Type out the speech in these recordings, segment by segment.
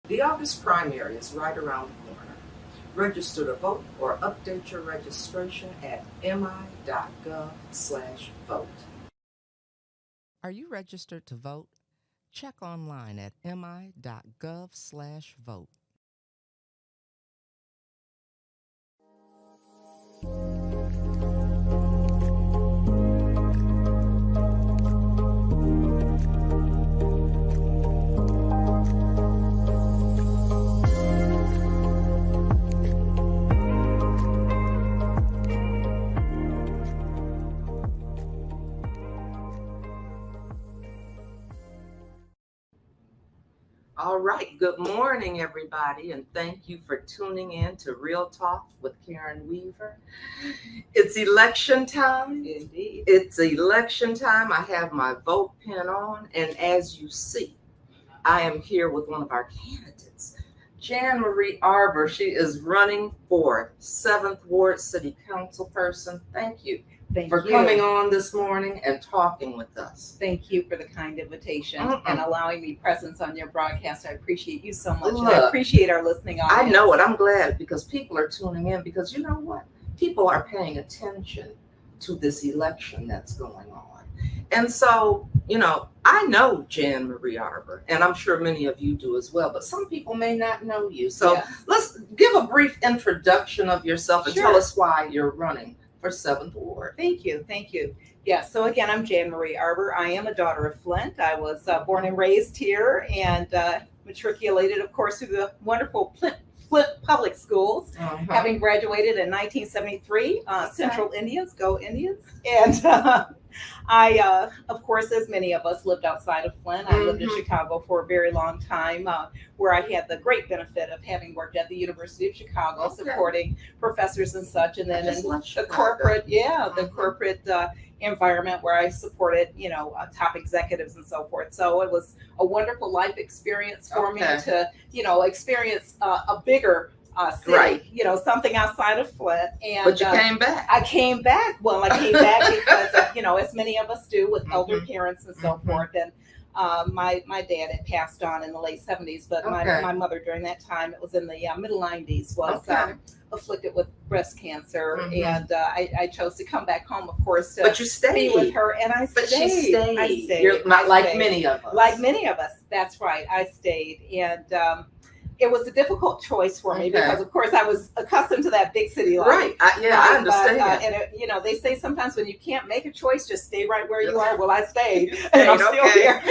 The August primary is right around the corner. Register to vote or update your registration at mi.gov/vote. Are you registered to vote? Check online at mi.gov/vote. All right, good morning, everybody, and thank you for tuning in to Real Talk with Karen Weaver. It's election time. Indeed. It's election time. I have my vote pen on, and as you see, I am here with one of our candidates, Jan Marie Arbor. She is running for 7th Ward City Council person. Thank you Thank for you. coming on this morning and talking with us. Thank you for the kind invitation Mm-mm. and allowing me presence on your broadcast. I appreciate you so much. And Look, I appreciate our listening audience. I know it. I'm glad because people are tuning in because you know what? People are paying attention to this election that's going on. And so, I know Jan Marie Arbor, and I'm sure many of you do as well, but some people may not know you. So Yes. let's give a brief introduction of yourself and Sure. tell us why you're running for 7th Ward. Thank you. Thank you. Yeah, so again, I'm Jan Marie Arbor. I am a daughter of Flint. I was born and raised here and matriculated, of course, through the wonderful Flint Public Schools. Uh-huh. Having graduated in 1973, Central Indians, go Indians. And I, of course, as many of us, lived outside of Flint. I lived in Chicago for a very long time, where I had the great benefit of having worked at the University of Chicago, supporting professors and such. And then in the corporate, the corporate environment where I supported, top executives and so forth. So it was a wonderful life experience for me to, experience a bigger city, Right. Something outside of Flint. And But you came back. I came back. Well, I came back because, as many of us do with elder parents and so forth. And my dad had passed on in the late 70s, but my mother during that time, it was in the middle 90s, was afflicted with breast cancer. And I chose to come back home, of course, to But you stayed. be with her. And I stayed. But she stayed. I stayed. You're not like stayed. many of us. Like many of us. That's right. I stayed. And it was a difficult choice for me because, of course, I was accustomed to that big city life. Right. I understand. And they say sometimes when you can't make a choice, just stay right where you are. Well, I stayed, and I'm still here.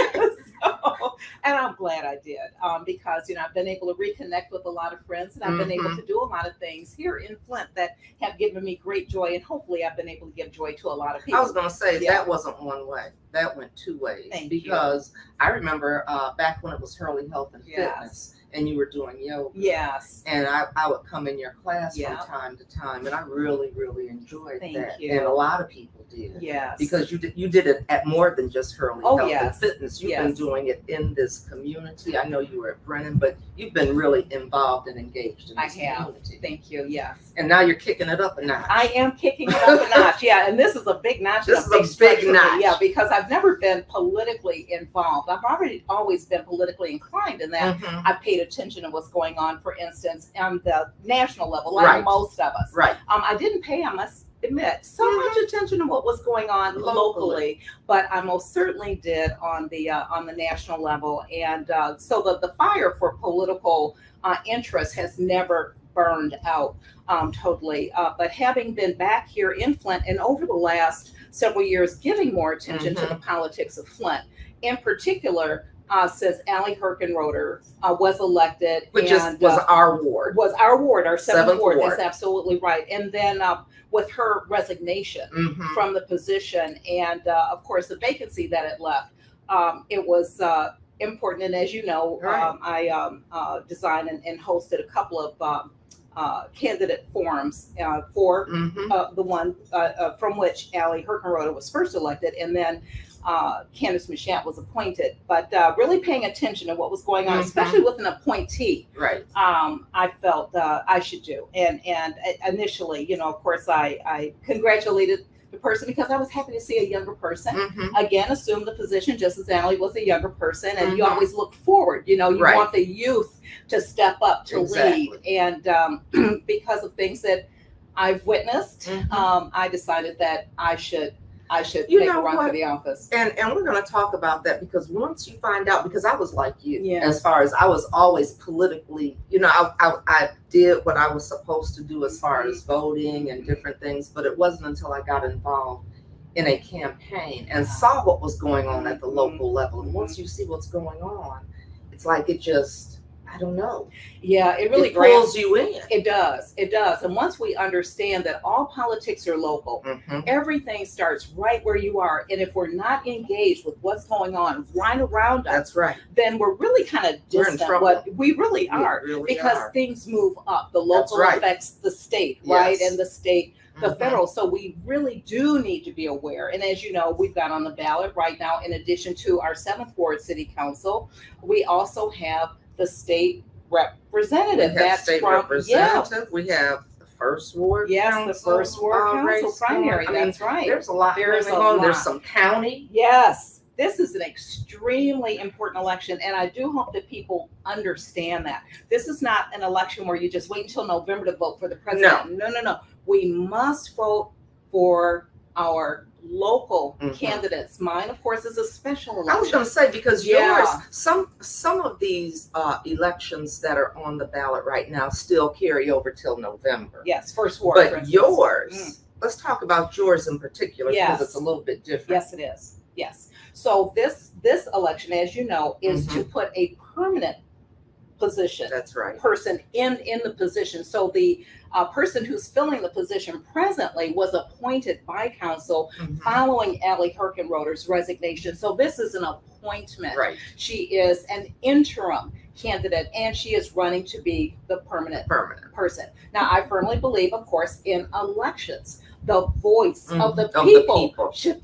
And I'm glad I did because, I've been able to reconnect with a lot of friends, and I've been able to do a lot of things here in Flint that have given me great joy, and hopefully I've been able to give joy to a lot of people. I was going to say that wasn't one way. That went two ways. Because I remember back when it was Hurley Health and Fitness. And you were doing yoga. Yes. And I would come in your class from time to time, and I really, really enjoyed Thank that. you. And a lot of people did. Yes. Because you did it at more than just Hurley Health and Fitness. You've been doing it in this community. I know you were at Brennan, but you've been really involved and engaged in this community. Thank you. Yes. And now you're kicking it up a notch. I am kicking it up a notch. Yeah. And this is a big notch. This is a big notch. Yeah, because I've never been politically involved. I've always been politically inclined in that I've paid attention to what's going on, for instance, on the national level, like most of us. Right. I didn't pay, I must admit, so much attention to what was going on locally, but I most certainly did on the national level. And so the fire for political interest has never burned out totally. But having been back here in Flint and over the last several years, giving more attention to the politics of Flint, in particular, since Allie Herkenroder was elected. Which was our ward. Was our ward, our 7th ward. Ward. That's absolutely right. And then with her resignation from the position and, of course, the vacancy that it left, it was important. And as you know, I designed and hosted a couple of candidate forums for the one from which Allie Herkenroder was first elected, and then Candace Machat was appointed. But really paying attention to what was going on, especially with an appointee, I felt I should do. And initially, of course, I congratulated the person, because I was happy to see a younger person. Mhm. Again, assume the position just as Allie was a younger person, and you Mhm. always look forward. You Right. want the youth to step up to Exactly. lead. And because of things that I've witnessed, Mhm. I decided that I should You make a know run what? for the office. And we're going to talk about that, because once you find out, because I was like you, Yeah. as far as I was always politically, I did what I was supposed to do as far as voting and different things, but it wasn't until I got involved in a campaign and saw what was going on at the local level. And once you see what's going on, it's like it just, I don't know. Yeah, it really It pulls you in. It does. It does. And once we understand that all politics are local, Mhm. everything starts right where you are. And if we're not engaged with what's going on right around us, That's right. then we're really kind of We're in distant. trouble. What we really are, We really because are. things move up. The That's local right. affects the state, right? Yes. And the state, the Mhm. federal. So we really do need to be aware. And as you know, we've got on the ballot right now, in addition to our 7th Ward City Council, we also have the state representative. We have That's state from, representative. We have the first ward. yes, council, the first ward council race primary. going. I mean, That's right. there's a lot There's going a on. There's lot. some county. Yes, this is an extremely important election, and I do hope that people understand that. This is not an election where you just wait until November to vote for the president. No. We must vote for our local Mhm. candidates. Mine, of course, is a special I was election. going to say, because Yeah. yours, some of these elections that are on the ballot right now still carry over till November. Yes, first ward. for But instance. yours, let's talk about yours in particular, Yes. because it's a little bit different. Yes, it is. Yes. So this election, as you know, is to put a permanent position That's right. person in the position. So the person who's filling the position presently was appointed by council Mhm. following Allie Herkenroder's resignation. So this is an appointment. Right. She is an interim candidate, and she is running to be the permanent Permanent. person. Now, I firmly believe, of course, in elections, the voice of the Of the people people. should,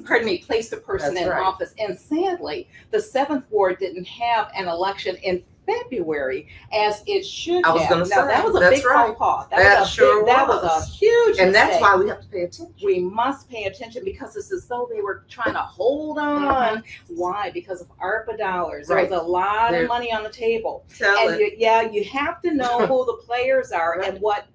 pardon me, place the person That's in right. office. And sadly, the 7th Ward didn't have an election in February as it should I was have. gonna Now, say, that was a that's big right. faux pas. That was a sure big, that was was. a huge And that's mistake. why we have to pay attention. We must pay attention, because it's as though they were trying to hold on. Why? Because of ARPA dollars. There was Right. a lot There- of money on the table. Tell And it. you have to know who the players are Right. and what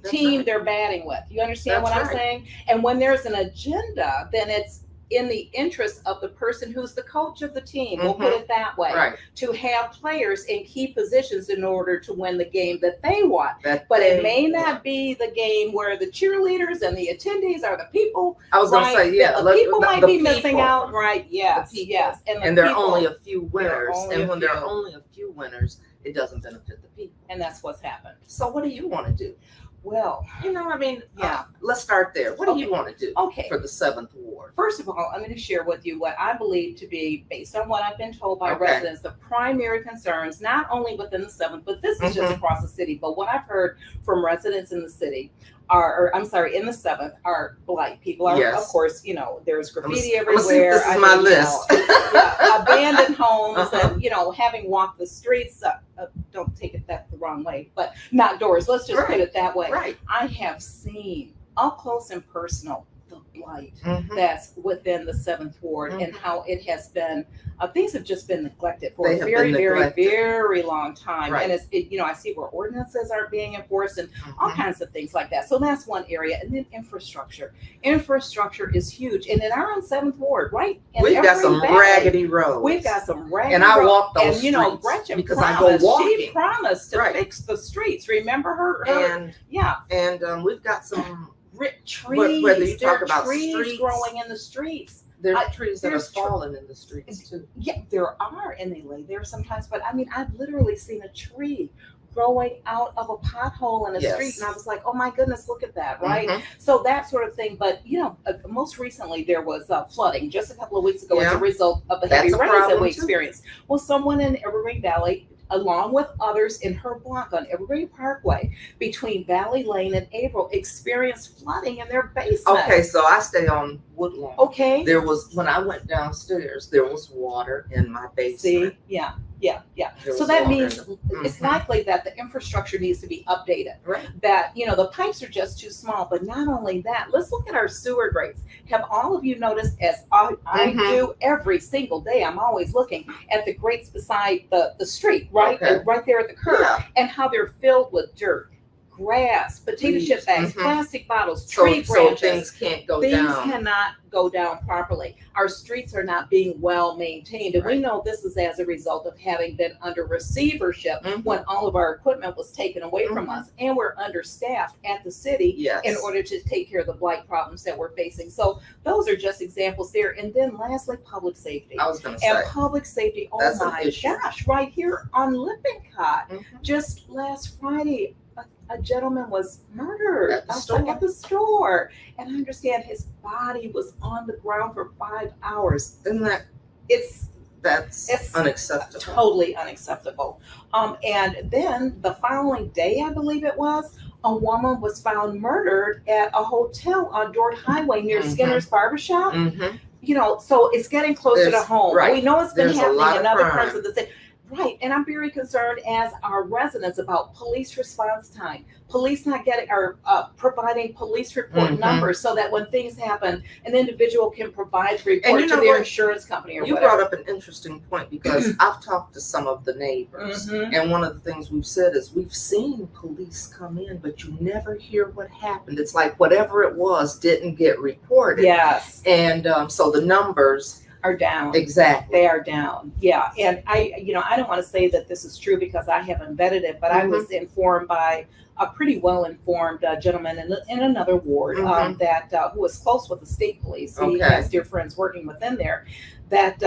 That's team right. they're batting with. You understand That's what I'm right. saying? And when there's an agenda, then it's in the interest of the person who's the coach of the team, we'll put it that way, Right. to have players in key positions in order to win the game that they want. That But it they may want. not be the game where the cheerleaders and the attendees are the people. I was going right? to say, yeah. The people might be people. missing out, right? Yes, The people. yes. And there are people- only a few winners. only And a when there are few. only a few winners, it doesn't benefit the people. and that's what's happened. So what do you want to do? Well, Yeah. Let's start there. What do you want to do okay. for the 7th Ward? First of all, I'm going to share with you what I believe to be, based on what I've been told by Okay. residents, the primary concerns, not only within the 7th, but this is just across the city. But what I've heard from residents in the city in the 7th, are blight. People are, Yes. of course, there's graffiti I'm gonna see if everywhere. this is my list. Abandoned homes, Uh-huh. and having walked the streets. Don't take it that the wrong way, but not doors. Let's just put Right. it that way. Right. I have seen up close and personal the blight Mhm. that's within the 7th Ward, and how it has been, things have just been neglected for They a have very, been very, neglected. very long time. Right. And I see where ordinances aren't being enforced and all Mhm. kinds of things like that. So that's one area. And then infrastructure. Infrastructure is huge. And in our own 7th Ward, right? in We've got every some valley, raggedy roads. We've got some raggedy And I roads. walk those And streets Gretchen because promised, I go She walking. promised to Right. fix the streets. Remember her? And we've got some. Trees. Whether you There talk are about trees streets, growing in the streets. There's trees that are there's falling in the streets too. Yeah, there are, and they lay there sometimes. But I mean, I've literally seen a tree growing out of a pothole in a Yes. street, and I was like, "Oh my goodness, look at that!" Right? Mhm. So that sort of thing. But most recently there was flooding just a couple of weeks ago as Yeah. a result of the That's heavy a rains that problem, we too. experienced. Well, someone in Evergreen Valley, along with others in her block on Evergreen Parkway between Valley Lane and April, experienced flooding in their basement. Okay, so I stay on Woodlawn. Okay. There was, when I went downstairs, there was water in my basement. See, yeah. Yeah. There So was that water in means them. it's Mhm. likely that the infrastructure needs to be updated. Right. That, the pipes are just too small. But not only that, let's look at our sewer grates. Have all of you noticed, as I Mhm. do every single day, I'm always looking at the grates beside the street, right? Okay. Right there at the curb, Yeah. and how they're filled with dirt, grass, potato Leaves. chip bags, Mhm. plastic bottles, So tree branches. things can't go Things down. cannot go down properly. Our streets are not being well maintained. And we Right. know this is as a result of having been under receivership Mhm. when all of our equipment was taken away from Mhm. us. And we're understaffed at the city Yes. in order to take care of the blight problems that we're facing. So those are just examples there. And then lastly, public safety. I was going to say. And public safety, oh That's an my issue. gosh, right here on Lippincott. Mhm. Just last Friday, a gentleman was murdered At the outside store. at the store. And I understand his body was on the ground for 5 hours. Isn't that's It's unacceptable? totally unacceptable. And then the following day, I believe it was, a woman was found murdered at a hotel on Dort Highway near Mhm. Skinner's Barbershop. Mm-hmm. So it's getting closer to There's- home. right. We know it's been There's a happening lot in of other crime. parts of the city. Right. And I'm very concerned as our residents about police response time, police not getting or providing police report Mhm. numbers so that when things happen, an individual can provide the report you to know their what? insurance company or You whatever. brought up an interesting point because I've talked to some of the neighbors, Mhm. and one of the things we've said is we've seen police come in, but you never hear what happened. It's like whatever it was didn't get reported. Yes, And so the numbers, are down. exactly. They are down. Yeah. And I don't want to say that this is true because I haven't vetted it, but I Mhm. was informed by a pretty well-informed gentleman in another ward Mhm. that who was close with the state police. He Okay. has dear friends working within there. That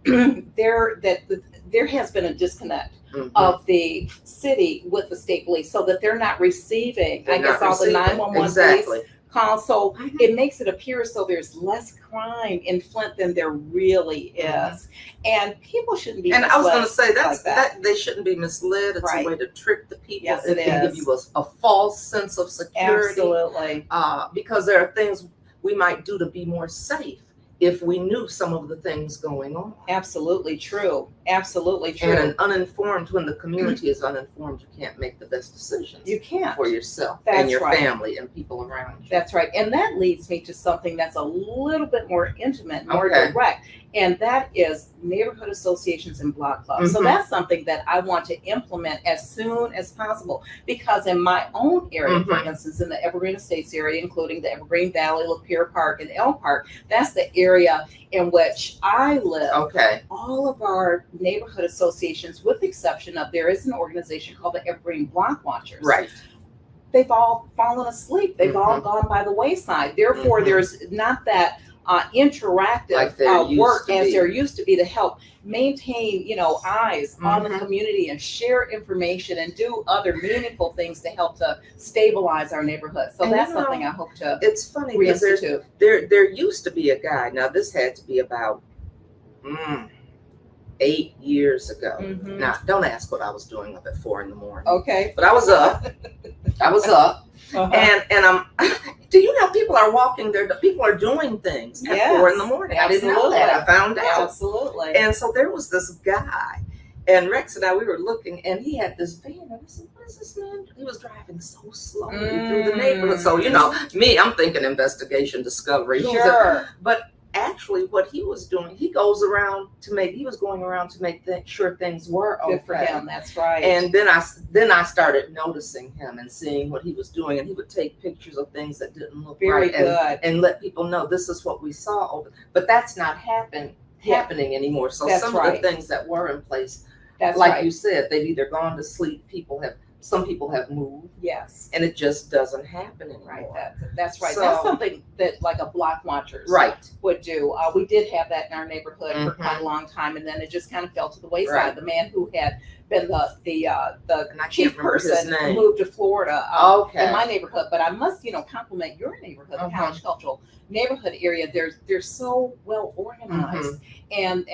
there has been a disconnect Mhm. of the city with the state police, so that they're not receiving, They're I guess, not all the receiving. 911 Exactly. police calls. So Mhm. it makes it appear as though there's less crime in Flint than there really is. And people shouldn't be And I was misled going to say like that they shouldn't be misled. It's Right. a way to trick the people. Yes, it it can is. give you a false sense of security. Absolutely. Because there are things we might do to be more safe if we knew some of the things going on. Absolutely true. Absolutely And true. when the community is uninformed, you can't make the best decisions You can't. for yourself That's and your right. family and people around you. That's right. And that leads me to something that's a little bit more intimate, more Okay. direct. And that is neighborhood associations and block clubs. So Mhm. that's something that I want to implement as soon as possible. Because in my own area, for Mhm. instance, in the Evergreen Estates area, including the Evergreen Valley, Lapeer Park, and Elm Park, that's the area in which I live. Okay. All of our neighborhood associations, with the exception of there is an organization called the Evergreen Block Watchers. Right. They've all fallen asleep. They've all Mhm. gone by the wayside. Therefore, Mhm. there's not that interactive Like there used work to as be. there used to be to help maintain, eyes on the Mhm. community and share information and do other meaningful things to help to stabilize our neighborhood. So And that's something I hope to It's funny because reinstitute. there used to be a guy. Now this had to be about 8 years ago. Mhm. Now don't ask what I was up at 4 in the morning. Okay. But I was up. I was up. Uh-huh. And I'm do you know people are walking there, people are doing things at Yes, 4 in the morning. I didn't know that. I found out. Absolutely. And so there was this guy, and Rex and I, we were looking, and he had this van. And I said, what is this man? He was driving so slowly through the neighborhood. So, I'm thinking investigation, discovery. Sure. But actually what he was doing, he was going around to make sure things were okay. Good for him. That's right. And then I started noticing him and seeing what he was doing, and he would take pictures of things that didn't look very right good. and let people know this is what we saw over. But that's not happening anymore. So That's some right. of the things that were in place, That's like right. you said, they've either gone to sleep. Some people have moved, Yes. and it just doesn't happen anymore. Right. That's right. So- That's something that like a block watchers Right. would do. We did have that in our neighborhood for Mhm. quite a long time, and then it just kind of fell to the wayside. Right. The man who had been the And I chief can't remember his person name. moved to Florida Okay. in my neighborhood. But I must, compliment your neighborhood, the College Cultural neighborhood area. They're so well organized, and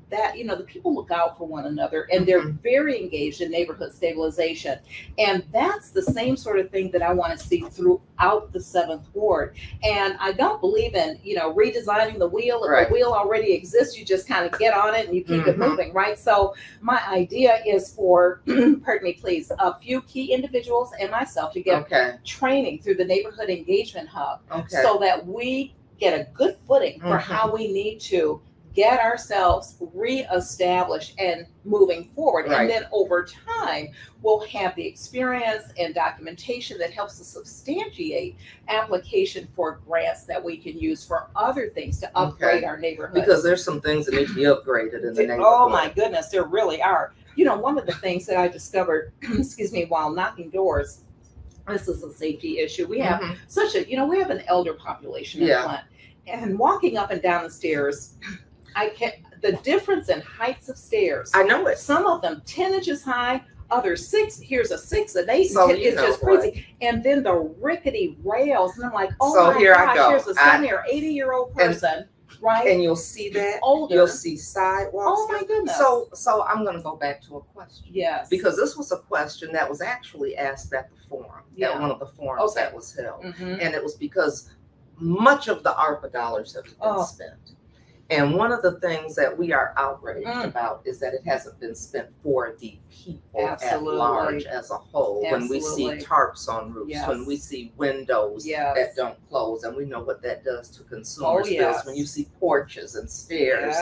that the people look out for one another, and they're very engaged in neighborhood stabilization. And that's the same sort of thing that I want to see throughout the 7th Ward. And I don't believe in redesigning the wheel. If Right. the wheel already exists, you just kind of get on it and you keep it moving, right? So my idea is for pardon me, please, a few key individuals and myself to get Okay. training through the Neighborhood Engagement Hub, Okay. so that we get a good footing for how we need to get ourselves reestablished and moving forward. Right. And then over time, we'll have the experience and documentation that helps us substantiate application for grants that we can use for other things to upgrade our neighborhoods. Because there's some things that need to be upgraded in the neighborhood. Oh my goodness, there really are. One of the things that I discovered, excuse me, while knocking doors, this is a safety issue. We have such a, we have an elder population in Flint, and walking up and down the stairs, the difference in heights of stairs. I know it. Some of them 10 inches high, others 6. Here's a 6, an 8, So and 10. It's just crazy. And then the rickety rails, and I'm like, oh So my here I gosh, go. here's a 70 or 80-year-old person, right? And you'll see that. Older. You'll see sidewalks. Oh my goodness. So I'm going to go back to a question. Yes. Because this was a question that was actually asked at the forum, at one of the forums that was held. And it was because much of the ARPA dollars have been spent. And one of the things that we are outraged about is that it hasn't been spent for the people at large as a whole. When we see tarps on roofs, when we see windows that don't close, and we know what that does to consumers' bills, when you see porches and stairs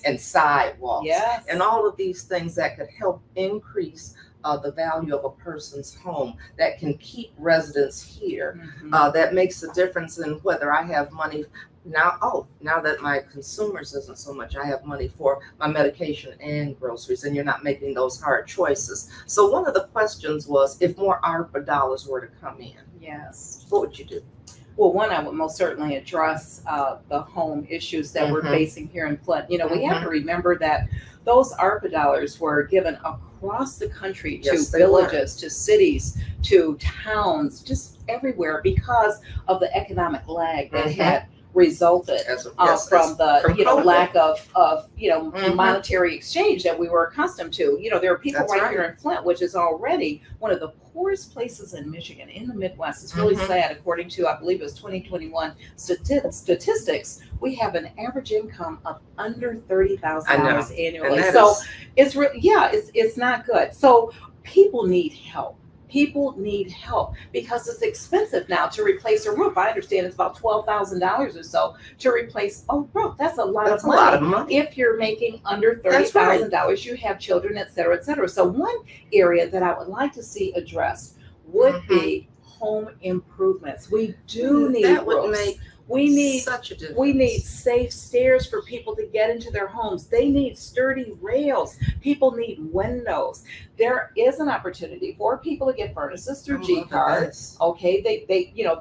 and sidewalks and all of these things that could help increase the value of a person's home, that can keep residents here, that makes a difference in whether I have money now that my consumers isn't so much, I have money for my medication and groceries, and you're not making those hard choices. So one of the questions was, if more ARPA dollars were to come in, what would you do? Well, one, I would most certainly address the home issues that we're facing here in Flint. We have to remember that those ARPA dollars were given across the country to villages, to cities, to towns, just everywhere, because of the economic lag that had resulted from the lack of monetary exchange that we were accustomed to. There are people here in Flint, which is already one of the poorest places in Michigan, in the Midwest. It's really sad. According to, I believe it was 2021 statistics, we have an average income of under $30,000 annually. So it's really, it's not good. So people need help. People need help because it's expensive now to replace a roof. I understand it's about $12,000 or so to replace a roof. That's a lot of money. That's a lot of money. If you're making under $30,000, you have children, et cetera, et cetera. So one area that I would like to see addressed would be home improvements. We do need that would roofs. make We need such a difference. we need safe stairs for people to get into their homes. They need sturdy rails. People need windows. There is an opportunity for people to get furnaces through G-Card. Okay, they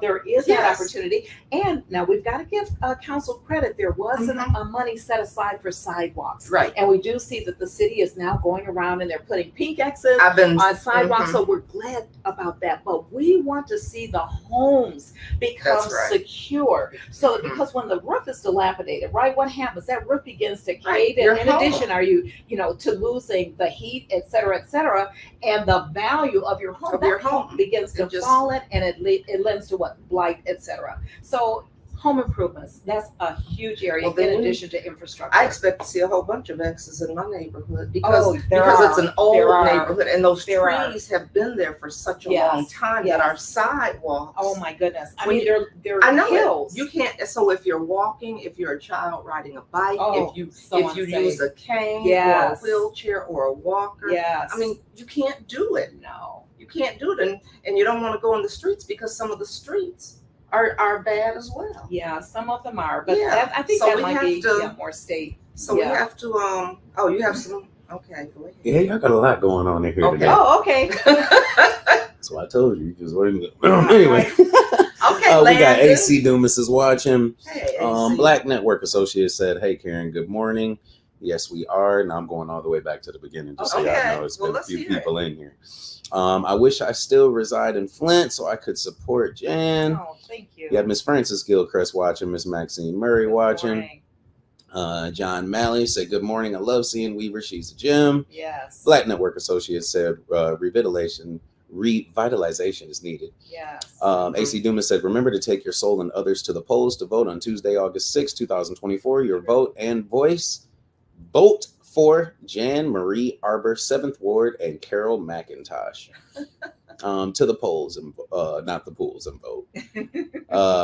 there is that opportunity. And now we've got to give council credit. There wasn't money set aside for sidewalks. Right. And we do see that the city is now going around and they're putting pink X's on sidewalks. So we're glad about that. But we want to see the homes become secure. So because when the roof is dilapidated, right, what happens? That roof begins to cave. And in addition, are you to losing the heat, et cetera, and the value of your home, begins to fall in, and it lends to what? Blight, et cetera. So home improvements, that's a huge area in addition to infrastructure. I expect to see a whole bunch of X's in my neighborhood because it's an old neighborhood and those trees have been there for such a long time that our sidewalks. Oh my goodness. I mean, they're hills. You can't, so if you're walking, if you're a child riding a bike, if you use a cane or a wheelchair or a walker, I mean, you can't do it. No. You can't do it. And you don't want to go in the streets because some of the streets are bad as well. Yeah, some of them are, but I think that might be more state. So we have to, you have some, okay, go ahead. Yeah, y'all got a lot going on in here today. Oh, okay. So I told you, just waiting. Anyway. Okay, we got AC Dumas is watching. Hey, AC. Black Network Associates said, hey, Karen, good morning. Yes, we are. Now I'm going all the way back to the beginning just so y'all Okay. know there's Well, been a let's few hear it. people in here. I wish I still reside in Flint so I could support Jan. Oh, thank you. You had Miss Frances Gilchrist watching, Miss Maxine Murray Good watching. morning. John Malley said, good morning. I love seeing Weaver. She's a gem. Yes. Black Network Associates said, revitalization is needed. Yes. AC Dumas said, remember to take your soul and others to the polls to vote on Tuesday, August 6, 2024. Your vote and voice. Vote for Jan Marie Arbor, 7th Ward, and Carol McIntosh. To the polls and not the pools and vote.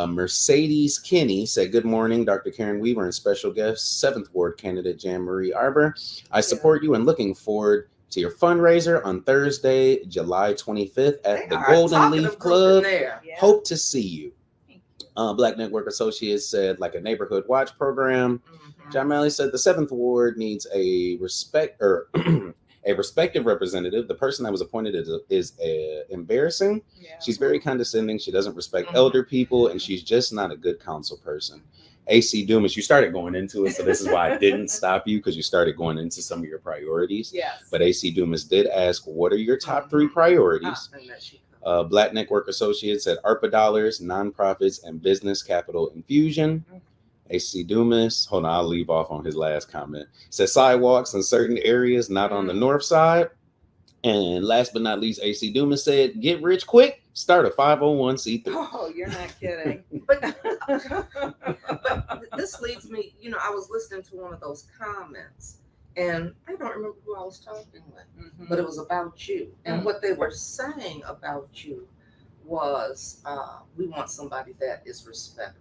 Mercedes Kinney said, good morning, Dr. Karen Weaver and special guest, 7th Ward candidate Jan Marie Arbor. I support you and looking forward to your fundraiser on Thursday, July 25th at the Golden Leaf Club. There. Yeah. Hope to see you. Black Network Associates said, like a neighborhood watch program. Mhm. John Malley said the 7th Ward needs a respective representative. The person that was appointed is embarrassing. Yeah. She's very condescending. She doesn't respect Mhm. elder people, and she's just not a good council person. AC Dumas, you started going into it, so this is why I didn't stop you, because you started going into some of your priorities. Yes. But AC Dumas did ask, what are your top 3 priorities? And that she comes. Black Network Associates said ARPA dollars, nonprofits, and business capital infusion. AC Dumas, hold on, I'll leave off on his last comment. Said sidewalks in certain areas, not on the north side. And last but not least, AC Dumas said, get rich quick, start a 501c3. Oh, you're not kidding. But this leads me, I was listening to one of those comments, and I don't remember who I was talking with, Mhm. but it was about you. And Mm. what they were saying about you was, we want somebody that is respectful,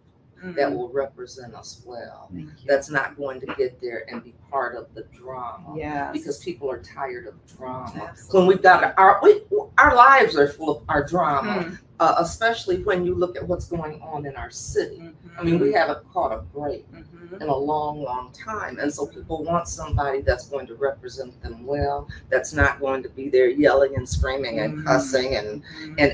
that will represent us well, Thank you. that's not going to get there and be part of the drama. Yes. Because people are tired of drama. Absolutely. When we've got our lives are full of our drama, Mhm. Especially when you look at what's going on in our city. Mhm. I mean, we haven't caught a break Mhm. in a long, long time. And so people want somebody that's going to represent them well, that's not going to be there yelling and screaming and cussing and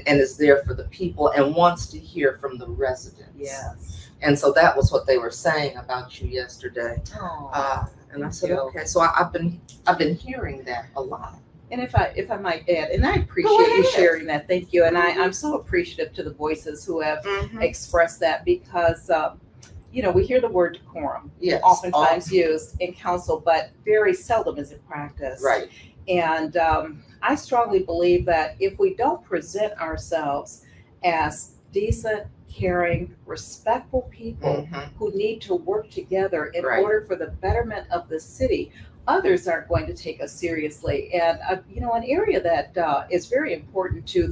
is there for the people and wants to hear from the residents. Yes. And so that was what they were saying about you yesterday. Oh. And I said, Thank you. okay. So I've been hearing that a lot. And if I might add, and I appreciate Go you ahead. sharing that. Thank you. And I'm so appreciative to the voices who have expressed that, because we hear the word decorum Yes. oftentimes used in council, but very seldom is it practiced. Right. And I strongly believe that if we don't present ourselves as decent, caring, respectful people Mhm. who need to work together in Right. order for the betterment of the city, others aren't going to take us seriously. And an area that is very important to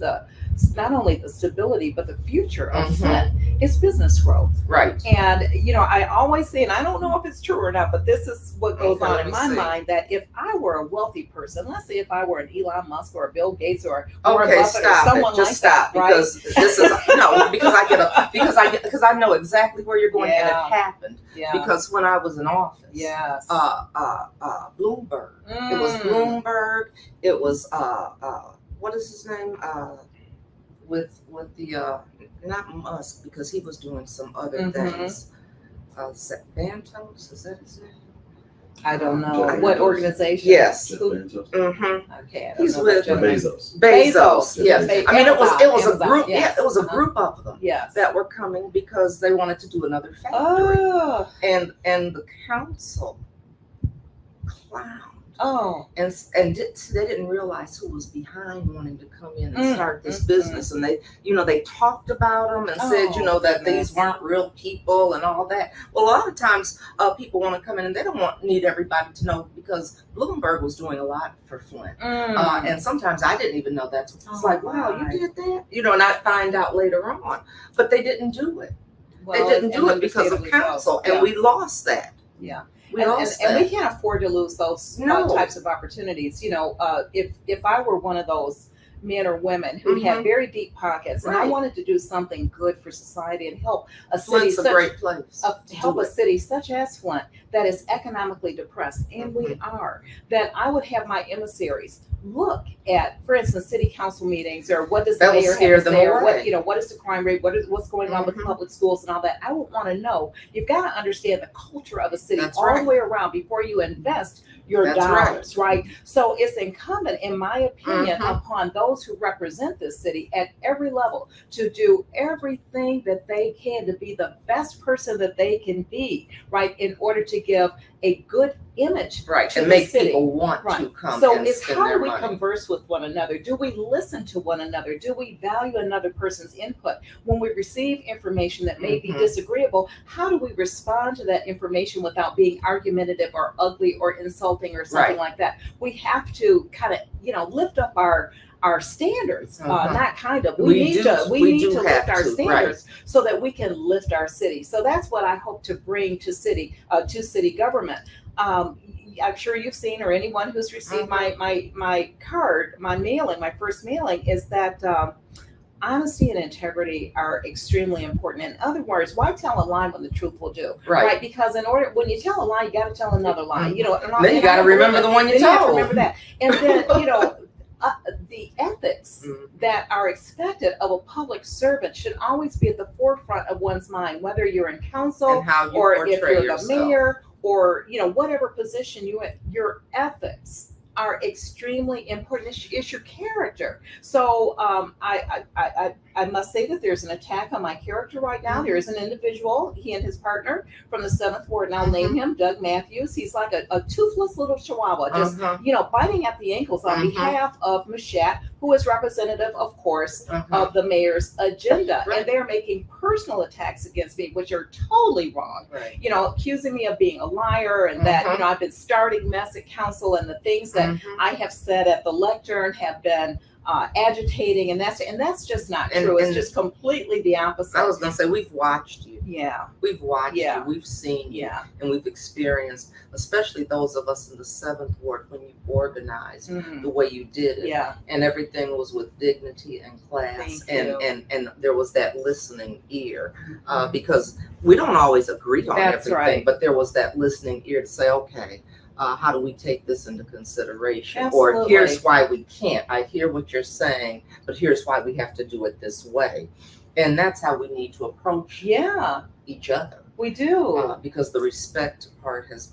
not only the stability but the future of Mhm. Flint is business growth. Right. And I always say, and I don't know if it's true or not, but this is what goes Okay, on let in me my see. mind, that if I were a wealthy person, let's say if I were an Elon Musk or a Bill Gates or Warren Okay, Buffett or stop someone it. Just like stop that, right? because this is no because I know exactly where you're going and Yeah. it happened Yeah. because when I was in office, Yes. Bloomberg. It was Bloomberg. It was what is his name? With the not Musk, because he was doing some other Mhm. things. Is that Bantos? Is that his name? I don't know. I What know. organization? Yes. Who- Mm-hmm. Okay. I don't He's know with that gentleman. Bezos. Bezos. Bezos. Yes. Bezos. I mean, it was a Amazon, group. yes. Yeah, it was a Uh-huh. group of them Yes. that were coming because they wanted to do another factory. Oh. And the council clowned Oh. and they didn't realize who was behind wanting to come in and Mm, start this mm, business. And they talked about them and said, Oh, that goodness. these weren't real people and all that. Well, a lot of times people want to come in and they don't need everybody to know, because Bloomberg was doing a lot for Flint. And sometimes I didn't even know that. So it's Oh, like, wow, my. you did that? And I find out later on. But they didn't do it. Well, They didn't do and it because of understandably so. council. Yeah. And we lost that. Yeah. We lost and that. we can't afford to lose those No. types of opportunities. If I were one of those men or women who had Mhm. very deep pockets, and I Right. wanted to do something good for society and help a city Flint's a such great place. to help Do a it. city such as Flint that is economically depressed, and we are, that I would have my emissaries look at, for instance, city council meetings, or what does the That will mayor scare have to them say, or away. what is the crime rate, what's going on with Mhm. public schools and all that. I would want to know. You've got to understand the culture of a city That's all right. the way around before you invest your That's right. dollars, right? So it's incumbent, in my opinion, Mhm. upon those who represent this city at every level to do everything that they can to be the best person that they can be, right, in order to give a good image Right. to And the make city. people want Right. to come So and it's spend how their do we money. converse with one another? Do we listen to one another? Do we value another person's input? When we receive information that may be Mhm. disagreeable, how do we respond to that information without being argumentative or ugly or insulting or something Right. like that? We have to kind of, lift up our standards, Uh-huh. not kind of. We need do- to we need do to have lift our to, standards so that we can lift our city. So that's what I hope to bring to city government. I'm sure you've seen, or anyone who's received my card, my mailing, my first mailing, is that honesty and integrity are extremely important. In other words, why tell a lie when the truth will do? Right. Because when you tell a lie, you got to tell another lie. Mhm. You know, and Then you and got to I believe remember that. the one you Then you have to told. remember that, and then the ethics Mhm. that are expected of a public servant should always be at the forefront of one's mind, whether you're in council And how you or portray if you're yourself. the mayor, or whatever position your ethics are extremely important. It's your character. So I must say that there's an attack on my character right now. Mhm. There is an individual, he and his partner from the 7th Ward, and I'll name him Doug Matthews. He's like a toothless little chihuahua, just Uh-huh. biting at the ankles on Mhm. behalf of Mashat, who is representative, of course, Uh-huh. of the mayor's agenda. Right. And they're making personal attacks against me, which are totally wrong. Right. Accusing me of being a liar, and that, Mhm. I've been starting mess at council, and the things that Mhm. I have said at the lectern have been agitating, and that's just not And- true. It's and- just completely the opposite. I was gonna say, we've watched you. Yeah, We've watched Yeah. you. We've seen you. yeah. And we've experienced, especially those of us in the 7th Ward, when you organized Mhm. the way you did it. Yeah, And everything was with dignity and class. Thank and, you. and there was that listening ear. Because we don't always agree on That's everything, right. but there was that listening ear to say, okay, how do we take this into consideration? Or Absolutely. here's why we can't. I hear what you're saying, but here's why we have to do it this way. And that's how we need to approach yeah, each other, we do. because the respect part is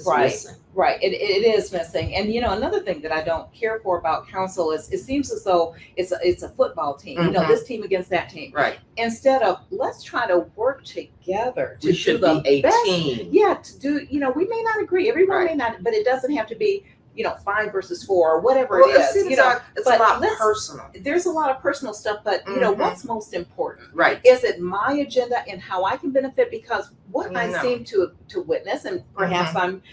Right. missing. Right, it is missing. And another thing that I don't care for about council is it seems as though it's a football team. Mhm. This team against that team. Right. Instead of, let's try to work together to We do should the be a best. team. Yeah, to do, we may not agree. Everyone may Right. not, but it doesn't have to be, 5 versus 4 or whatever Well, it it is. seems like it's a but lot let's- personal. There's a lot of personal stuff, but Mhm. what's most important? Right. Is it my agenda and how I can benefit? Because what I No. seem to witness, and perhaps I'm,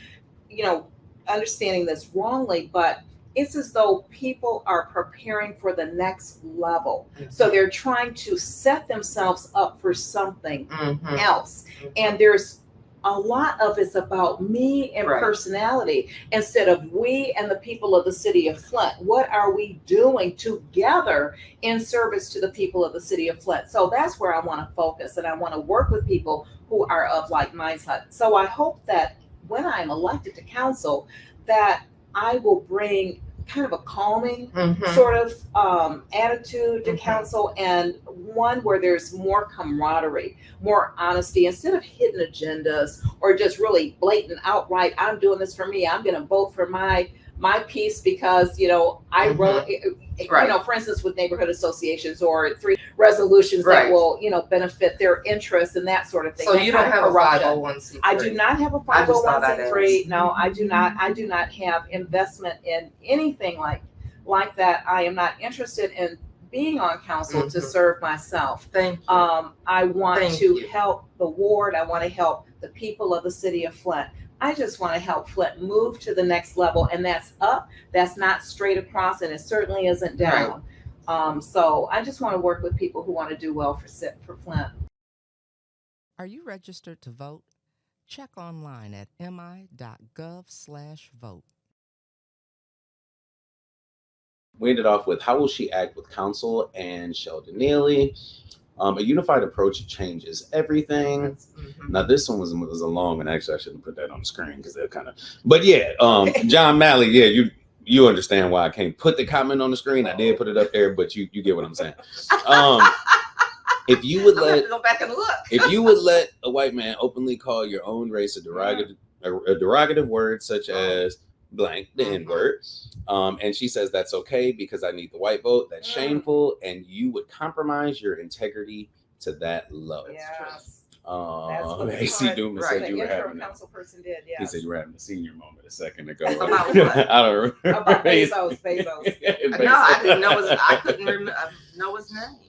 understanding this wrongly, but it's as though people are preparing for the next level. So they're trying to set themselves up for something Mhm. else. And there's a lot of it's about me and Right. personality instead of we and the people of the city of Flint. What are we doing together in service to the people of the city of Flint? So that's where I want to focus, and I want to work with people who are of like mindset. So I hope that when I'm elected to council, that I will bring kind of a calming Mhm. sort of attitude to Mhm. council, and one where there's more camaraderie, more honesty, instead of hidden agendas or just really blatant outright, I'm doing this for me, I'm going to vote for my piece because I Mhm. wrote Right. for instance, with neighborhood associations or 3 resolutions Right. that will benefit their interests and that sort of thing. So That you don't kind of have a corruption. 501c3. I do not have a I just thought I'd 501c3. No, I do not. I do not have investment in anything like that. I am not interested in being on council to Mhm. serve myself. Thank you. I want Thank to you. help the ward. I want to help the people of the city of Flint. I just want to help Flint move to the next level, and that's up. That's not straight across, and it certainly isn't down. So I just want to work with people who want to do well for Flint. Are you registered to vote? Check online at mi.gov/vote. We ended off with how will she act with counsel and Sheldon Neely. A unified approach changes everything. Mhm. Now this one was a long one. Actually, I shouldn't put that on the screen because they're kind of. But yeah, John Malley. Yeah, you understand why I can't put the comment on the screen. I did put it up there, but you get what I'm saying. If you would I'm gonna have let to go back and look. if you would let a white man openly call your own race a derogative word such as blank, the N-word, and she says that's okay because I need the white vote, that's shameful, and you would compromise your integrity to that low. Yes. That's what the AC current- Dumas right, said The you were interim having council person did, yes. he said you were having a senior moment a second ago. About what? I don't remember. About Bezos. No, I didn't know his. I couldn't know his name.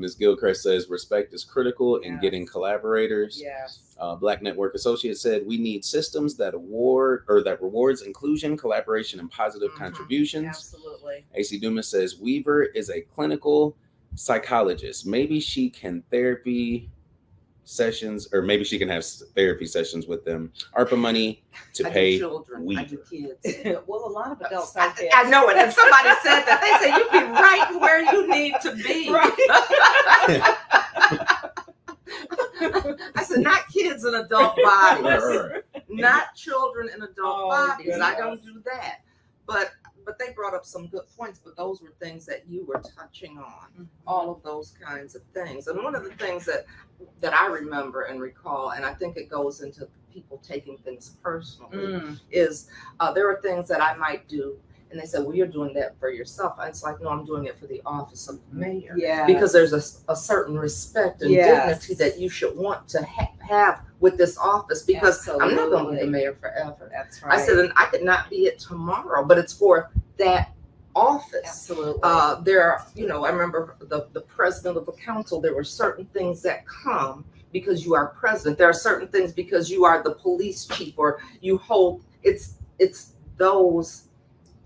Ms. Gilchrist says respect is critical in Yes. getting collaborators. Yes. Black Network Associates said we need systems that rewards inclusion, collaboration, and positive Mhm. contributions. Absolutely. AC Dumas says Weaver is a clinical psychologist. Maybe she can therapy sessions, or maybe she can have therapy sessions with them. ARPA money to I do pay children. I Weaver. do kids. Well, a lot of adults have kids. I know it. And somebody said that. They said you be right where you need to be. I said, not kids in adult bodies, Right. not children in adult Oh, bodies. I goodness. don't do that. But they brought up some good points. But those were things that you were touching on. All of those kinds of things. And one of the things that I remember and recall, and I think it goes into people taking things personally, Mm. is there are things that I might do. And they said, well, you're doing that for yourself. And it's like, no, I'm doing it for the office of the mayor. Yeah. Because there's a certain respect and Yes. dignity that you should want to have with this office, because I'm not going to be Absolutely. the mayor forever. That's right. I said, and I could not be it tomorrow, but it's for that office. Absolutely. There are, I remember the president of the council, there were certain things that come because you are president. There are certain things because you are the police chief, or you hold, it's those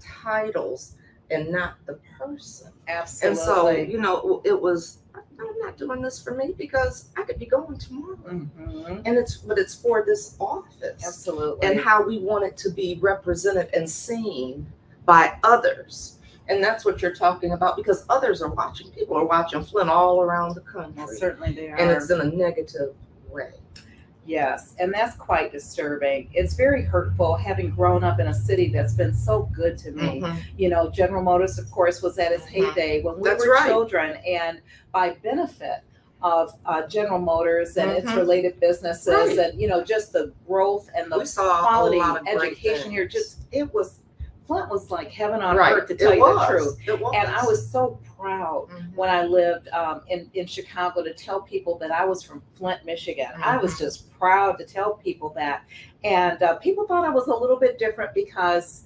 titles and not the person. Absolutely. And so, it was, I'm not doing this for me because I could be going tomorrow. Mhm. And it's for this office. Absolutely. And how we want it to be represented and seen by others. And that's what you're talking about, because others are watching. People are watching Flint all around the country. Well, certainly they are. And it's in a negative way. Yes, and that's quite disturbing. It's very hurtful, having grown up in a city that's been so good to me. Mhm. General Motors, of course, was at its Mhm. heyday when we That's were right. children, and by benefit of General Motors and its Mhm. related businesses, Right. and just the growth and the We saw quality a lot of great education here. things. Flint was like heaven on Right. earth, to tell It you was. the truth. It was. And I was so proud Mhm. when I lived in Chicago to tell people that I was from Flint, Michigan. I was just proud to tell people that. And people thought I was a little bit different because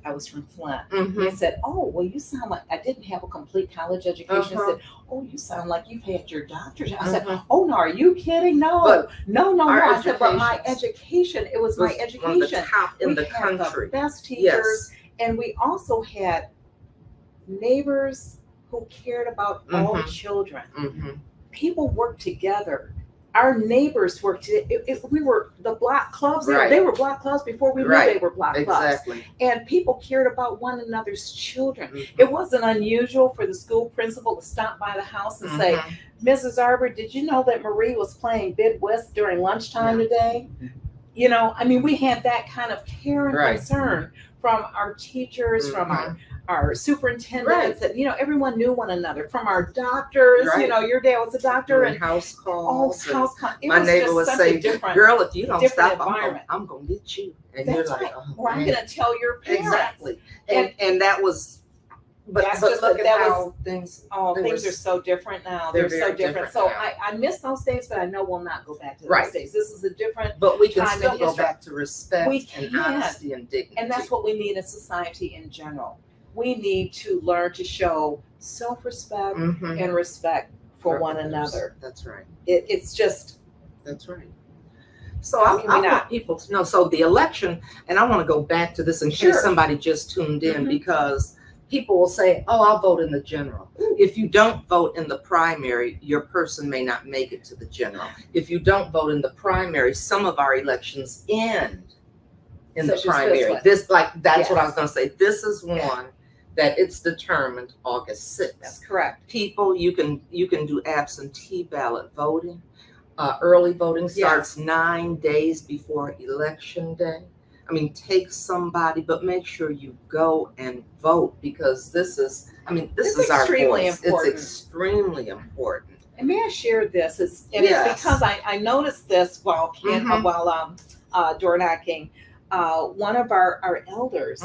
I was from Flint. Mhm. They said, oh, well, you sound like, I didn't have a complete college education. Uh-huh. I said, oh, you sound like you've had your doctorate. I said, Mhm. oh, no, are you kidding? No, But no. our I said, but my educations education, it was my was one of the education. top in We the had country. the best teachers. Yes. And we also had neighbors who cared about all Mhm. children. Mhm. People worked together. Our neighbors worked. We were the block clubs. Right. They were block clubs before we knew Right. they were block clubs. Exactly. And people cared about one another's children. Mhm. It wasn't unusual for the school principal to stop by the house and say, Mhm. Mrs. Arbor, did you know that Marie was playing bid whist during lunchtime today? We had that kind of care and Right. concern from our teachers, from Mhm. our superintendents, and everyone knew one another. From our doctors, Right. your dad was a doctor, Doing and house all calls. and it my was neighbor just would such say, a different. "Girl, if you don't different stop, environment. I'm gonna get you." And That's you're like, right. "Oh, Or I'm man." going to tell your parents. Exactly. And that was, but That's but just look that at was- how things. Oh, They things were- are so different now. they're They're so very different. different So now. I miss those days, but I know we'll not go back to those Right. days. This is a different, But we can time still in go history. back to respect We and can. honesty and dignity. and that's what we need in society in general. We need to learn to show self-respect Mhm. and respect for one others. another. That's right. It's just, That's right. So How I can we want not? people to know. So the election, and I want to go back to this in Sure. case somebody just tuned in, Mhm. because people will say, "Oh, I'll vote in the general." If you don't vote in the primary, your person may not make it to the general. If you don't vote in the primary, some of our elections end in Such the as this primary. one. That's what I Yes. was going to say. This is one that it's determined August 6th. That's correct. People, you can do absentee ballot voting. Early voting starts 9 days before election day. I mean, take somebody, but make sure you go and vote, because this is our extremely voice. important. It's extremely important. And may I share this? It's Yes. because I noticed this while door knocking. One of our elders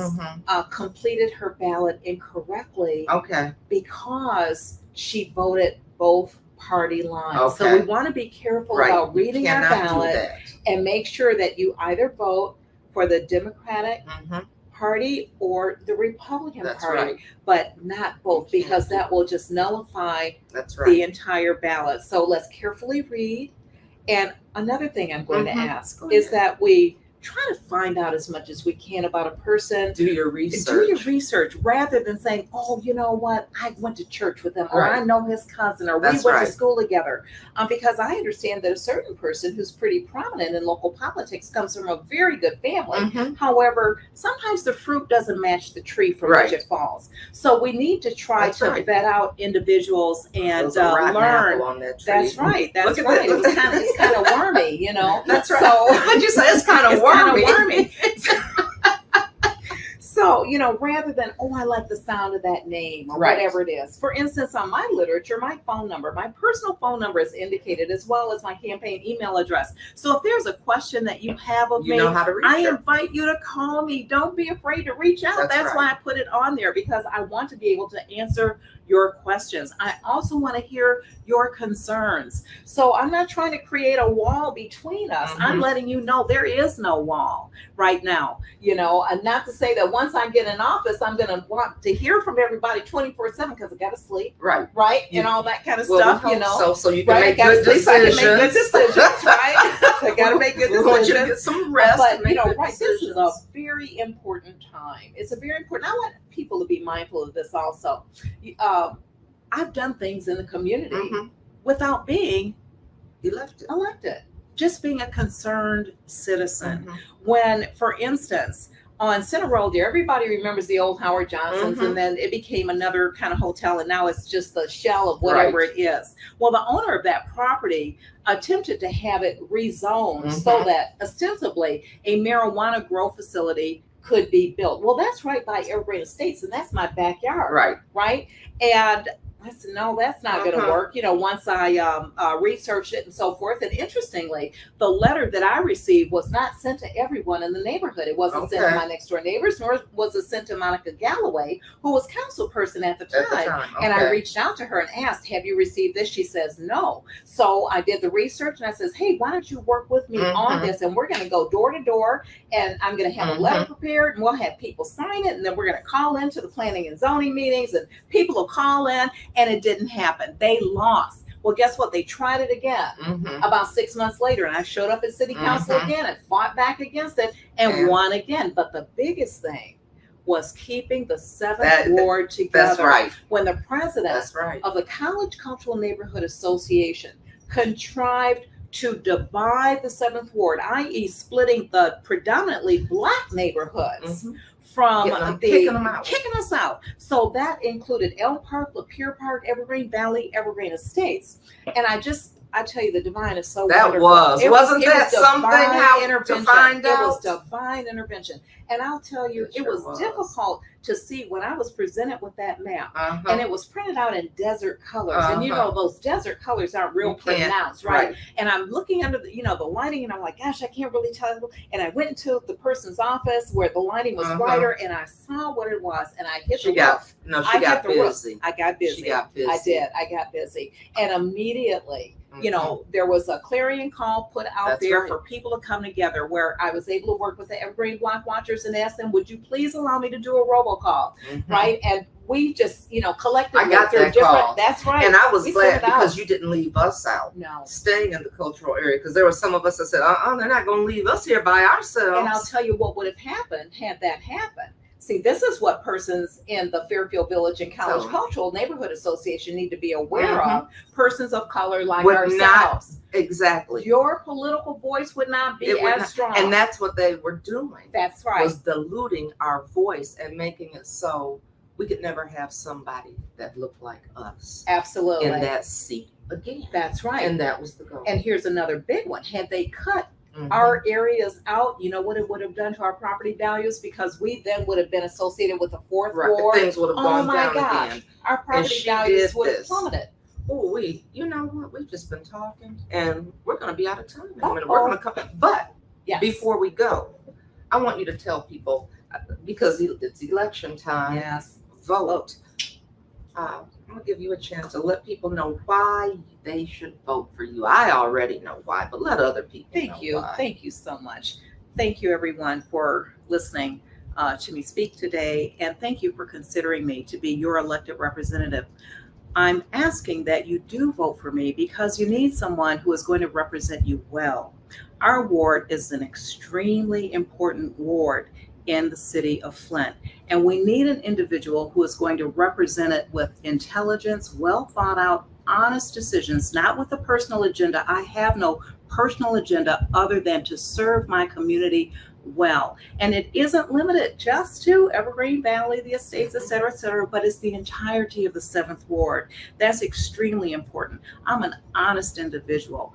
completed her ballot incorrectly Okay. because she voted both party lines. So Okay. we want to be careful Right. about You reading our cannot do ballot that. and make sure that you either vote for the Democratic Mhm. Party or the Republican That's Party, right. but not both, You can't because do that will just nullify That's the right. entire ballot. So let's carefully read. And another thing I'm going to ask Go is ahead. that we try to find out as much as we can about a person. Do your Do research. your research rather than saying, oh, you know what, I went to church with him, or Right. I know his cousin, or That's we went right. to school together. Because I understand that a certain person who's pretty prominent in local politics comes from a very good family. Mhm. However, sometimes the fruit doesn't match the tree from Right. which it falls. So we need to try That's to right. vet out individuals and There's a rotten learn. apple on that tree. That's right. That's Look at right. that. It's kind of wormy, you know. That's right. So What'd you say? It's kind of it's wormy. kinda wormy. So, rather than, oh, I like the sound of that name or Right. whatever it is. For instance, on my literature, my phone number, my personal phone number is indicated, as well as my campaign email address. So if there's a question that you have of You me, know how to reach I her. invite you to call me. Don't be afraid to reach out. That's That's right. why I put it on there, because I want to be able to answer your questions. I also want to hear your concerns. So I'm not trying to create a wall between us. I'm Mhm. letting you know there is no wall right now, and not to say that once I get in office, I'm going to want to hear from everybody 24/7, because I got to sleep, Right. right? You- and all that kind of Well, stuff, we hope so you can Right, make gotta good sleep so I can decisions. make good decisions, right? I gotta make good We want you to decisions. get some rest. But and make good right, this is a decisions. very important time. It's a very important. I want people to be mindful of this also. I've done things in the community Mhm. without being Elected. elected, just being a concerned citizen. Mhm. When, for instance, on Center Road there, everybody remembers the old Howard Johnson's, Mhm. and then it became another kind of hotel, and now it's just the shell of whatever it is. Well, the owner of that property attempted to have it rezoned so Mhm. that ostensibly a marijuana grow facility could be built. Well, that's right by Evergreen Estates, and that's my backyard, Right. And I said, no, that's not going to Uh-huh. work. Once I researched it and so forth. And interestingly, the letter that I received was not sent to everyone in the neighborhood. It wasn't sent to Okay. my next door neighbors, nor was it sent to Monica Galloway, who was council person at the time. At the time. And I Okay. reached out to her and asked, have you received this? She says, no. So I did the research and I says, hey, why don't you work with me on Mhm. this? And we're going to go door to door, and I'm going to have a letter prepared, and we'll have people sign it. And then we're going to call into the planning and zoning meetings, and people will call in, and it didn't happen. They lost. Well, guess what? They tried it again Mhm. about 6 months later, and I showed up at city council Mhm. again and fought back against it and And- won again. But the biggest thing was keeping the seventh That- ward together. That's right. When the president That's right. of the College Cultural Neighborhood Association contrived to divide the seventh ward, i.e., splitting the predominantly Black neighborhoods Mhm. from Kicking them out. kicking us out. So that included Elm Park, Lapeer Park, Evergreen Valley, Evergreen Estates. And I tell you, the divine is so That wonderful. wasn't It that was something divine how to intervention. find It was out? divine intervention. And I'll tell you, It it sure was was. difficult to see when I was presented with that map. Uh-huh. And it was printed out in desert colors. And Uh-huh. those desert colors aren't real You can't- pronounced, right? And I'm looking under the lighting, and I'm like, gosh, I can't really tell. And I went into the person's office where the lighting was Uh-huh. brighter, and I saw what it was, and I hit She the got roof. no. I She got hit the roof. busy. I got busy. She got busy. I did. I got busy. And immediately, there was a clarion call put out That's there right. for people to come together, where I was able to work with the Evergreen Block Watchers and ask them, would you please allow me to do a robocall? Mhm. Right. And we just, collectively I got through that different, call. that's right. And I was We glad sent it out. because you didn't leave us out. No. Staying in the cultural area, because there were some of us that said, they're not going to leave us here by ourselves. And I'll tell you what would have happened had that happened. See, this is what persons in the Fairfield Village and College So- Cultural Neighborhood Association need to be aware Mhm. of. Persons of color like Would ourselves. Exactly. Your political voice would not be It would as not- strong. And that's what they were doing. That's right. Was diluting our voice and making it so we could never have somebody that looked like us Absolutely. in that seat again. That's right. And that was the goal. And here's another big one. Had they cut Mhm. our areas out, you know what it would have done to our property values? Because we then would have been associated with the fourth right, ward. things would have Oh gone my down gosh. again. Our property she values did would have this. plummeted. Oh, you know what? We've just been talking, and we're going to be out of time in a minute. Uh-oh. We're going to come, but Yes. before we go, I want you to tell people, because it's election time, Yes. vote. I'm going to give you a chance to let people know why they should vote for you. I already know why, but let other people know Thank you. why. Thank you so much. Thank you, everyone, for listening to me speak today. And thank you for considering me to be your elected representative. I'm asking that you do vote for me because you need someone who is going to represent you well. Our ward is an extremely important ward in the city of Flint, and we need an individual who is going to represent it with intelligence, well thought out, honest decisions, not with a personal agenda. I have no personal agenda other than to serve my community well. And it isn't limited just to Evergreen Valley, the estates, et cetera, but it's the entirety of the 7th Ward. That's extremely important. I'm an honest individual.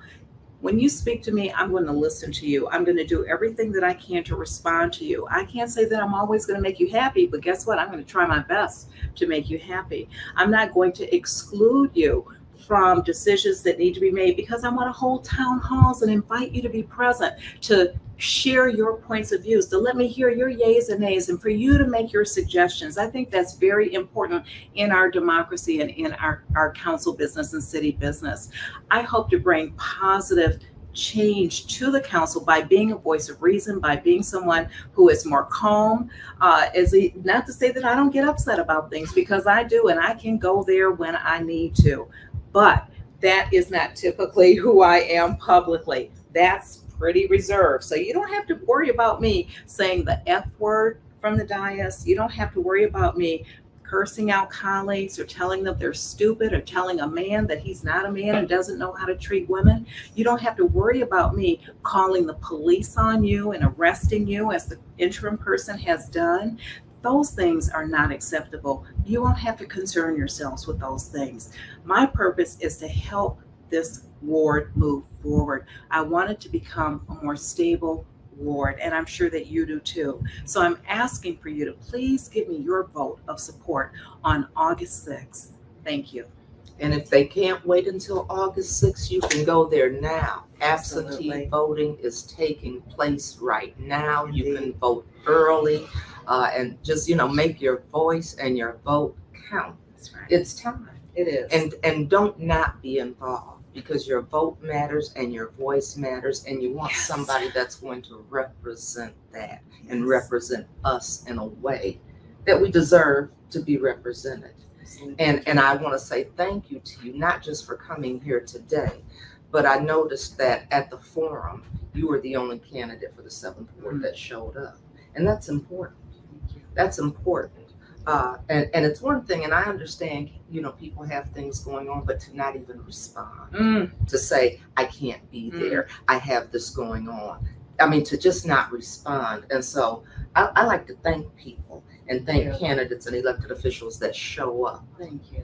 When you speak to me, I'm going to listen to you. I'm going to do everything that I can to respond to you. I can't say that I'm always going to make you happy, but guess what? I'm going to try my best to make you happy. I'm not going to exclude you from decisions that need to be made because I want to hold town halls and invite you to be present, to share your points of views, to let me hear your yays and nays, and for you to make your suggestions. I think that's very important in our democracy and in our council business and city business. I hope to bring positive change to the council by being a voice of reason, by being someone who is more calm. Not to say that I don't get upset about things, because I do, and I can go there when I need to. But that is not typically who I am publicly. That's pretty reserved. So you don't have to worry about me saying the F word from the dais. You don't have to worry about me cursing out colleagues or telling them they're stupid or telling a man that he's not a man and doesn't know how to treat women. You don't have to worry about me calling the police on you and arresting you as the interim person has done. Those things are not acceptable. You won't have to concern yourselves with those things. My purpose is to help this ward move forward. I want it to become a more stable ward, and I'm sure that you do too. So I'm asking for you to please give me your vote of support on August 6th. Thank you. And if they can't wait until August 6th, you can go there now. Absentee Absolutely. voting is taking place right now. You can Indeed. vote early and just, make your voice and your vote count. That's right. It's time. It is. And don't not be involved, because your vote matters and your voice matters, and you want Yes. somebody that's going to represent that and Yes. represent us in a way that we deserve to be represented. And I want to say thank you to you, not just for coming here today, but I noticed that at the forum, you were the only candidate for the 7th Ward that showed up. And that's important. That's important. And it's one thing, and I understand, people have things going on, but to not even respond, to say, I can't be there, I have this going on. I mean, to just not respond. And so I like to thank people and thank candidates and elected officials that show up Thank you.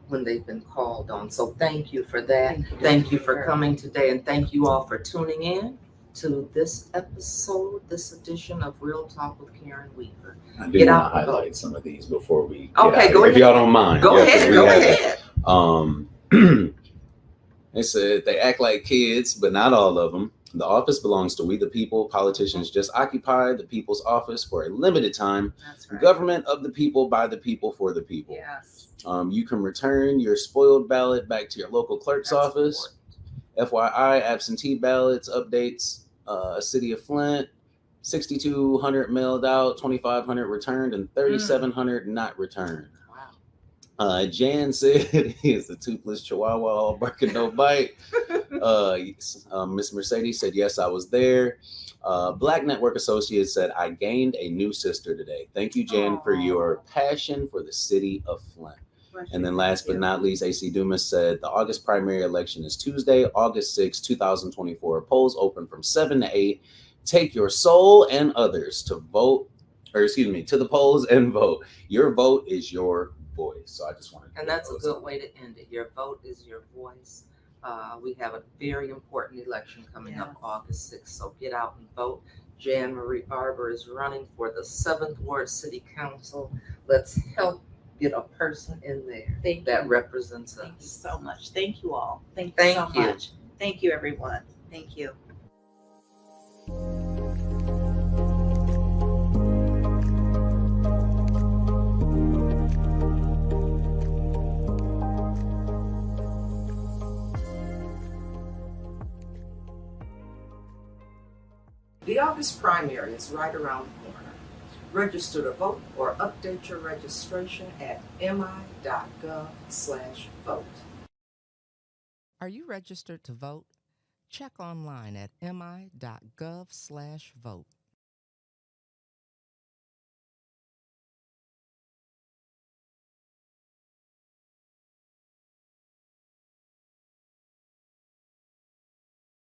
when they've been called on. So thank you for that. Thank you. Thank you for coming today, and thank you all for tuning in to this episode, this edition of Real Talk with Karen Weaver. I do Get want out to and vote. highlight some of these before we get Okay, out go here, if ahead. y'all don't mind. Go Yeah, 'cause ahead, we go have- ahead. They said they act like kids, but not all of them. The office belongs to we the people. Politicians just occupy the people's office for a limited time. That's right. Government of the people, by the people, for the people. Yes. You can return your spoiled ballot back to your local clerk's That's office. FYI, absentee ballots, updates, City of Flint, 6,200 mailed out, 2,500 returned, and 3,700 not returned. Wow. Jan said he is a toothless chihuahua, all bark and no bite. Miss Mercedes said, yes, I was there. Black Network Associates said, I gained a new sister today. Thank you, Jan, for your passion for the city of Flint. And then last but not least, AC Dumas said, the August primary election is Tuesday, August 6, 2024. Polls open from 7 to 8. Take your soul and others to vote to the polls and vote. Your vote is your voice. So I just wanted to. And that's a good way to end it. Your vote is your voice. We have a very important election coming up Yes. August 6th. So get out and vote. Jan Marie Arbor is running for the 7th Ward City Council. Let's help get a person in there Thank that you. represents Thank you us. so much. Thank you all. Thank you Thank so you. much. Thank you, everyone. Thank you. The August primary is right around the corner. Register to vote or update your registration at mi.gov/vote. Are you registered to vote? Check online at mi.gov/vote.